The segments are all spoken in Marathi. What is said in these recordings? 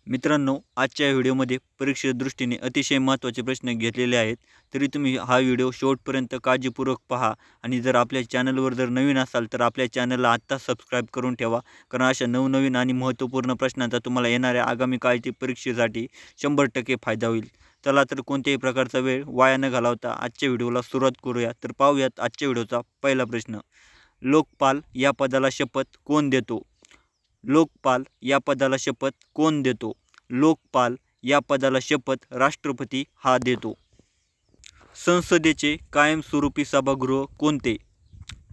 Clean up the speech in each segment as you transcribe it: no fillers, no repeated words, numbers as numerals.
मित्रांनो, आजच्या व्हिडिओमध्ये परीक्षेच्या दृष्टीने अतिशय महत्त्वाचे प्रश्न घेतलेले आहेत. तरी तुम्ही हा व्हिडिओ शेवटपर्यंत काळजीपूर्वक पहा आणि जर आपल्या चॅनलवर नवीन असाल तर आपल्या चॅनलला आत्ता सबस्क्राईब करून ठेवा. कारण अशा नवनवीन आणि महत्त्वपूर्ण प्रश्नांचा तुम्हाला येणाऱ्या आगामी काळातील परीक्षेसाठी 100% फायदा होईल. चला तर कोणत्याही प्रकारचा वेळ वाया न घालवता आजच्या व्हिडिओला सुरुवात करूया. तर पाहूयात आजच्या व्हिडिओचा पहिला प्रश्न. लोकपाल या पदाला शपथ कोण देतो? लोकपाल या पदाला शपथ कोण देतो? लोकपाल या पदाला शपथ राष्ट्रपती हा देतो. संसदेचे कायमस्वरूपी सभागृह कोणते?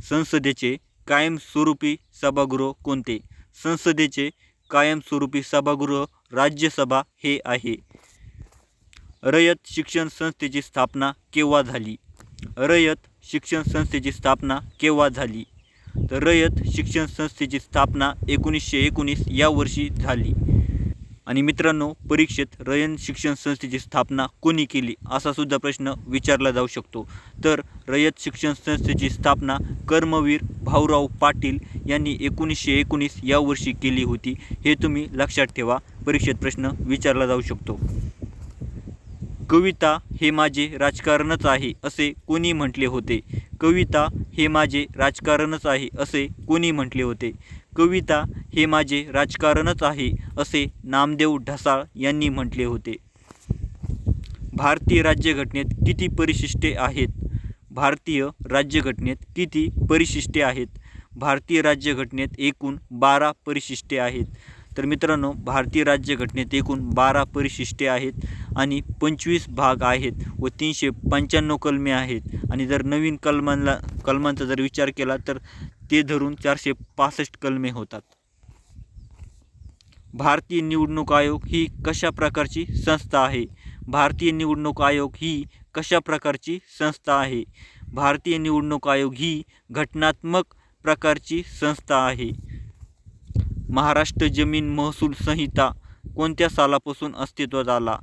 संसदेचे कायमस्वरूपी सभागृह कोणते? संसदेचे कायमस्वरूपी सभागृह राज्यसभा हे आहे. रयत शिक्षण संस्थेची स्थापना केव्हा झाली? रयत शिक्षण संस्थेची स्थापना केव्हा झाली? तर रयत शिक्षण संस्थेची स्थापना 1919 या वर्षी झाली. आणि मित्रांनो, परीक्षेत रयत शिक्षण संस्थेची स्थापना कोणी केली असा सुद्धा प्रश्न विचारला जाऊ शकतो. तर रयत शिक्षण संस्थेची स्थापना कर्मवीर भाऊराव पाटील यांनी 1919 या वर्षी केली होती. हे तुम्ही लक्षात ठेवा, परीक्षेत प्रश्न विचारला जाऊ शकतो. कविता हे माझे राजकारणच आहे असे कोणी म्हटले होते? कविता हे माझे राजकारणच आहे असे कोणी म्हटले होते? कविता हे माझे राजकारणच आहे असे नामदेव ढसाळ यांनी म्हटले होते. भारतीय राज्यघटनेत किती परिशिष्टे आहेत? भारतीय राज्यघटनेत किती परिशिष्टे आहेत? भारतीय राज्यघटनेत एकूण 12 परिशिष्टे आहेत. तर मित्रांनो, भारतीय राज्यघटनेत एकूण 12 परिशिष्टे आहेत आणि 25 भाग आहेत व 395 कलमे आहेत. आणि जर नवीन कलमांचा जर विचार केला तर ते धरून 465 कलमे होतात. भारतीय निवडणूक आयोग ही कशा प्रकारची संस्था आहे? भारतीय निवडणूक आयोग ही कशा प्रकारची संस्था आहे? भारतीय निवडणूक आयोग ही घटनात्मक प्रकारची संस्था आहे. महाराष्ट्र जमीन महसूल संहिता कोणत्या सालापासून अस्तित्वात आला?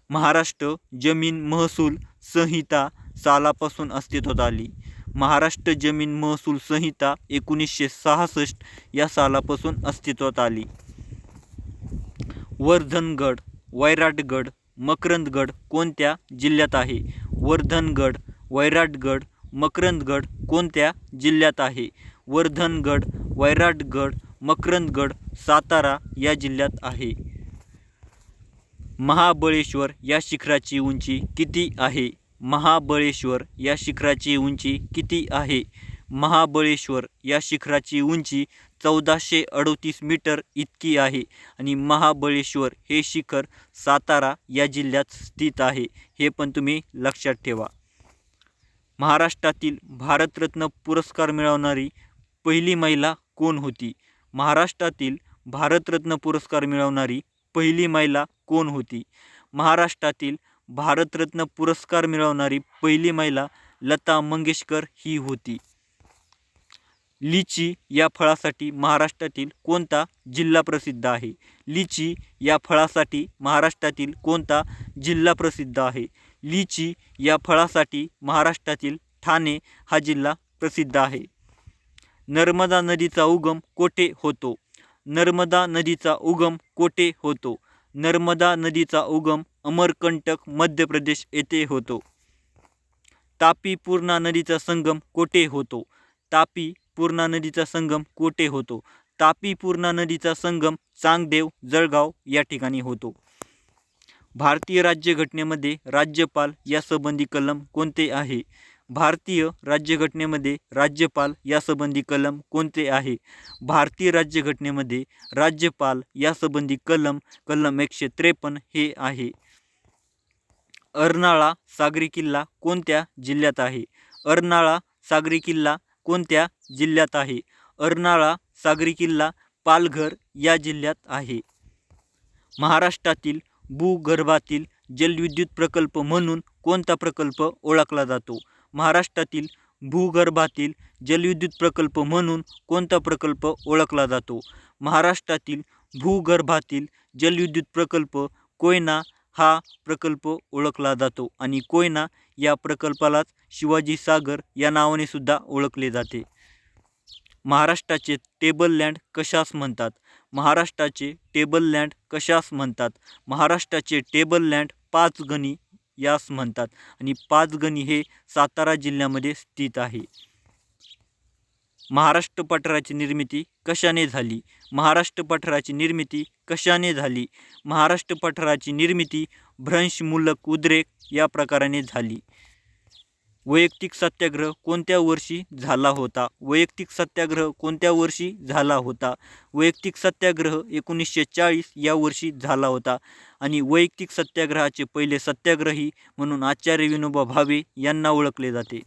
महाराष्ट्र जमीन महसूल संहिता सालापासून अस्तित्वात आली. महाराष्ट्र जमीन महसूल संहिता 1966 या सालापासून अस्तित्वात आली. वर्धनगड, वैराटगड, मकरंदगड कोणत्या जिल्ह्यात आहे? वर्धनगड, वैराटगड, मकरंदगड कोणत्या जिल्ह्यात आहे? वर्धनगड, वैराटगड, मकरंदगड सातारा या जिल्ह्यात आहे. महाबळेश्वर या शिखराची उंची किती आहे? महाबळेश्वर या शिखराची उंची किती आहे? महाबळेश्वर या शिखराची उंची 1438 मीटर इतकी आहे आणि महाबळेश्वर हे शिखर सातारा या जिल्ह्यात स्थित आहे. हे पण तुम्ही लक्षात ठेवा. महाराष्ट्रातील भारतरत्न पुरस्कार मिळवणारी पहिली महिला कोण होती? महाराष्ट्रातील भारतरत्न पुरस्कार मिळवणारी पहिली महिला कोण होती? महाराष्ट्रातील भारतरत्न पुरस्कार मिळवणारी पहिली महिला लता मंगेशकर ही होती. लिची या फळासाठी महाराष्ट्रातील कोणता जिल्हा प्रसिद्ध आहे? लिची या फळासाठी महाराष्ट्रातील कोणता जिल्हा प्रसिद्ध आहे? लिची या फळासाठी महाराष्ट्रातील ठाणे हा जिल्हा प्रसिद्ध आहे. नर्मदा नदीचा उगम कोठे होतो? नर्मदा नदीचा उगम कोठे होतो? नर्मदा नदीचा उगम अमरकंटक मध्य प्रदेश येथे होतो. तापी पूर्णा नदीचा संगम कोठे होतो? तापी पूर्णा नदीचा संगम कोठे होतो? तापी पूर्णा नदीचा संगम चांगदेव जळगाव या ठिकाणी होतो. भारतीय राज्यघटनेमध्ये राज्यपाल यासंबंधी कलम कोणते आहे? भारतीय राज्यघटनेमध्ये राज्यपाल यासंबंधी कलम कोणते आहे? भारतीय राज्यघटनेमध्ये राज्यपाल यासंबंधी कलम 153 हे आहे. अर्नाळा सागरी किल्ला कोणत्या जिल्ह्यात आहे? अर्नाळा सागरी किल्ला कोणत्या जिल्ह्यात आहे? अर्नाळा सागरी किल्ला पालघर या जिल्ह्यात आहे. महाराष्ट्रातील भूगर्भातील जलविद्युत प्रकल्प म्हणून कोणता प्रकल्प ओळखला जातो? महाराष्ट्रातील भूगर्भातील जलविद्युत प्रकल्प म्हणून कोणता प्रकल्प ओळखला जातो? महाराष्ट्रातील भूगर्भातील जलविद्युत प्रकल्प कोयना हा प्रकल्प ओळखला जातो आणि कोयना या प्रकल्पालाच शिवाजी सागर या नावाने सुद्धा ओळखले जाते. महाराष्ट्राचे टेबल लँड कशास म्हणतात? महाराष्ट्राचे टेबललँड कशास म्हणतात? महाराष्ट्राचे टेबललँड पाचगणी यास म्हणतात आणि पाचगणी हे सातारा जिल्ह्यामध्ये स्थित आहे. महाराष्ट्र पठाराची निर्मिती कशाने झाली? महाराष्ट्र पठाराची निर्मिती कशाने झाली? महाराष्ट्र पठाराची निर्मिती भ्रंशमूलक उद्रेक या प्रकाराने झाली. वैयक्तिक सत्याग्रह कोणत्या वर्षी झाला होता? वैयक्तिक सत्याग्रह कोणत्या वर्षी झाला होता? वैयक्तिक सत्याग्रह 1940 या वर्षी झाला होता आणि वैयक्तिक सत्याग्रहाचे पहिले सत्याग्रही म्हणून आचार्य विनोबा भावे यांना ओळखले जाते.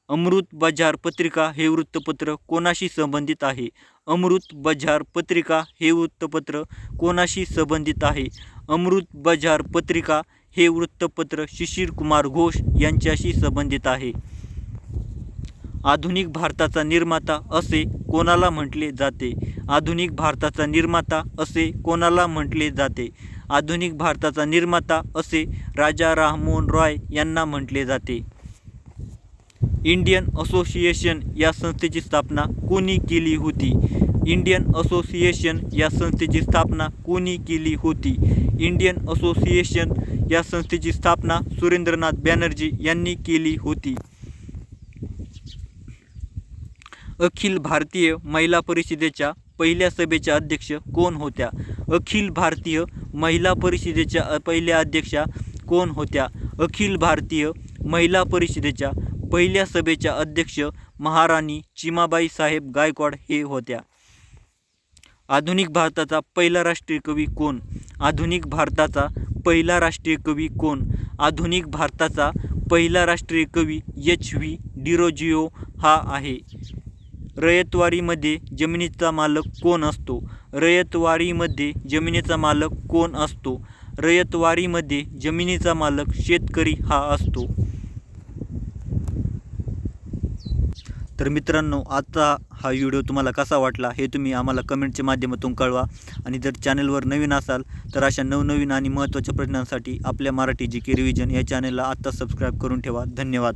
अमृत बजार पत्रिका हे वृत्तपत्र कोणाशी संबंधित आहे? अमृत बजार पत्रिका हे वृत्तपत्र कोणाशी संबंधित आहे? अमृत बजार पत्रिका हे वृत्तपत्र शिशिर कुमार घोष यांच्याशी संबंधित आहे. आधुनिक भारताचा निर्माता असे कोणाला म्हटले जाते? आधुनिक भारताचा निर्माता असे कोणाला म्हटले जाते? आधुनिक भारताचा निर्माता असे राजा राममोहन रॉय यांना म्हटले जाते. इंडियन असोसिएशन या संस्थेची स्थापना कोणी केली होती? इंडियन असोसिएशन या संस्थेची स्थापना कोणी केली होती? इंडियन असोसिएशन या संस्थेची स्थापना सुरेंद्रनाथ बॅनर्जी यांनी केली होती. अखिल भारतीय महिला परिषदेच्या पहिल्या सभेच्या अध्यक्ष कोण होत्या? अखिल भारतीय महिला परिषदेच्या पहिल्या अध्यक्षा कोण होत्या? अखिल भारतीय महिला परिषदेच्या पहिल्या सभेच्या अध्यक्ष महाराणी चिमाबाई साहेब गायकवाड हे होत्या. आधुनिक भारताचा पहिला राष्ट्रीय कवी कोण? आधुनिक भारताचा पहिला राष्ट्रीय कवी कोण? आधुनिक भारताचा पहिला राष्ट्रीय कवी H.V. डिरोजिओ हा आहे. रयतवारीमध्ये जमिनीचा मालक कोण असतो? रयतवारीमध्ये जमिनीचा मालक कोण असतो? रयतवारीमध्ये जमिनीचा मालक शेतकरी हा असतो. तर मित्रांनो, आता हा व्हिडिओ तुम्हाला कसा वाटला हे तुम्ही आम्हाला कमेंटच्या माध्यमातून कळवा आणि जर चॅनलवर नवीन असाल तर अशा नवनवीन आणि महत्त्वाच्या प्रश्नांसाठी आपल्या मराठी GK रिव्हिजन या चॅनलला आत्ता सबस्क्राईब करून ठेवा. धन्यवाद.